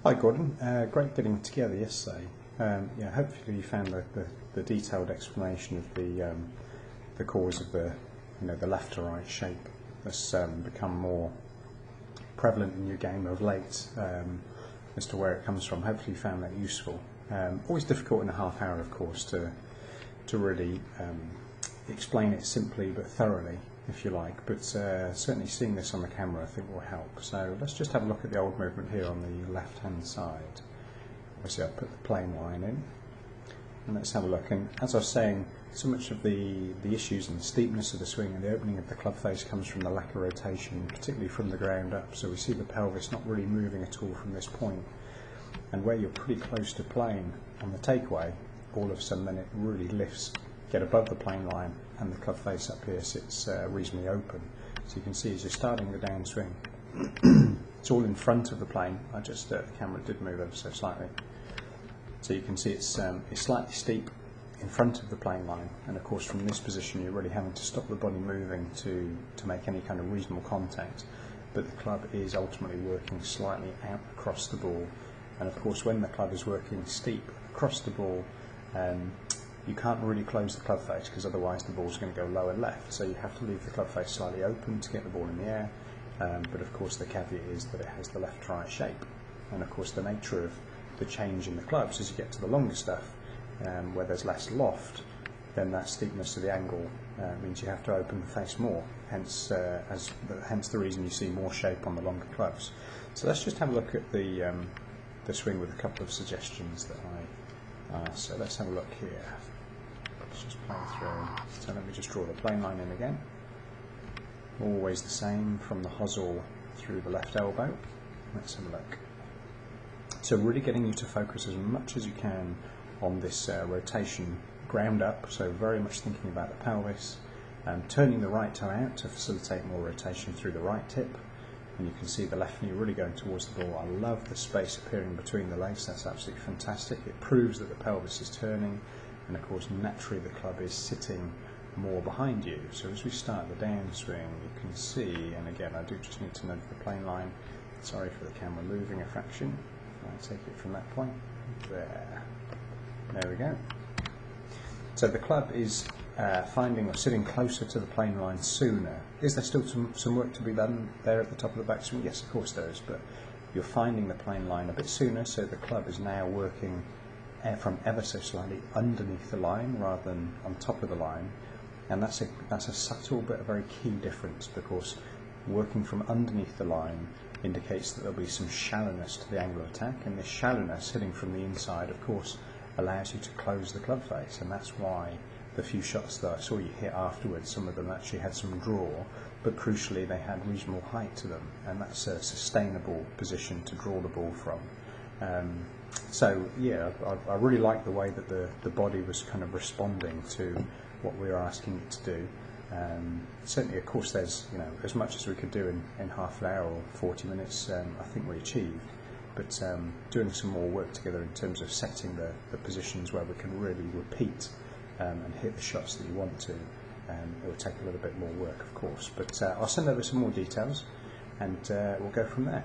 Hi Gordon, great getting together yesterday. Yeah, hopefully you found the detailed explanation of the cause of the left to right shape that's become more prevalent in your game of late, as to where it comes from. Hopefully you found that useful. Always difficult in a half hour, of course, to really explain it simply but thoroughly, if you like, but certainly seeing this on the camera I think will help. So let's just have a look at the old movement here on the left hand side. Obviously I've put the plane line in, and let's have a look. And as I was saying, so much of the issues and the steepness of the swing and the opening of the club face comes from the lack of rotation, particularly from the ground up. So we see the pelvis not really moving at all from this point, and where you're pretty close to plane on the takeaway, all of a sudden then it really lifts, get above the plane line, and the club face up here sits reasonably open. So you can see as you're starting the downswing, it's all in front of the plane. I just the camera did move ever so slightly, so you can see it's slightly steep in front of the plane line, and of course from this position you're really having to stop the body moving to make any kind of reasonable contact. But the club is ultimately working slightly out across the ball, and of course when the club is working steep across the ball, you can't really close the club face because otherwise the ball's going to go lower left, so you have to leave the club face slightly open to get the ball in the air. But of course the caveat is that it has the left to right shape, and of course the nature of the change in the clubs as you get to the longer stuff, where there's less loft, then that steepness of the angle means you have to open the face more, hence the reason you see more shape on the longer clubs. So let's just have a look at the swing with a couple of suggestions that so let's have a look here. Let's just play through. So let me just draw the plane line in again. Always the same from the hosel through the left elbow. Let's have a look. So really getting you to focus as much as you can on this rotation ground up, so very much thinking about the pelvis, turning the right toe out to facilitate more rotation through the right hip, and you can see the left knee really going towards the ball. I love the space appearing between the legs, that's absolutely fantastic. It proves that the pelvis is turning, and of course naturally the club is sitting more behind you. So as we start the downswing, you can see, and again I do just need to nudge the plane line, sorry for the camera moving a fraction, I'll take it from that point, there we go. So the club is finding or sitting closer to the plane line sooner. Is there still some work to be done there at the top of the backswing? Yes, of course there is, but you're finding the plane line a bit sooner, so the club is now working from ever so slightly underneath the line rather than on top of the line. And that's a subtle but a very key difference, because working from underneath the line indicates that there'll be some shallowness to the angle of attack, and this shallowness hitting from the inside of course allows you to close the club face, and that's why the few shots that I saw you hit afterwards, some of them actually had some draw, but crucially they had reasonable height to them, and that's a sustainable position to draw the ball from. So yeah, I really like the way that the body was kind of responding to what we were asking it to do. Certainly, of course, there's as much as we could do in half an hour or 40 minutes. I think we achieved, but doing some more work together in terms of setting the positions where we can really repeat and hit the shots that you want to. It will take a little bit more work, of course, but I'll send over some more details, and we'll go from there.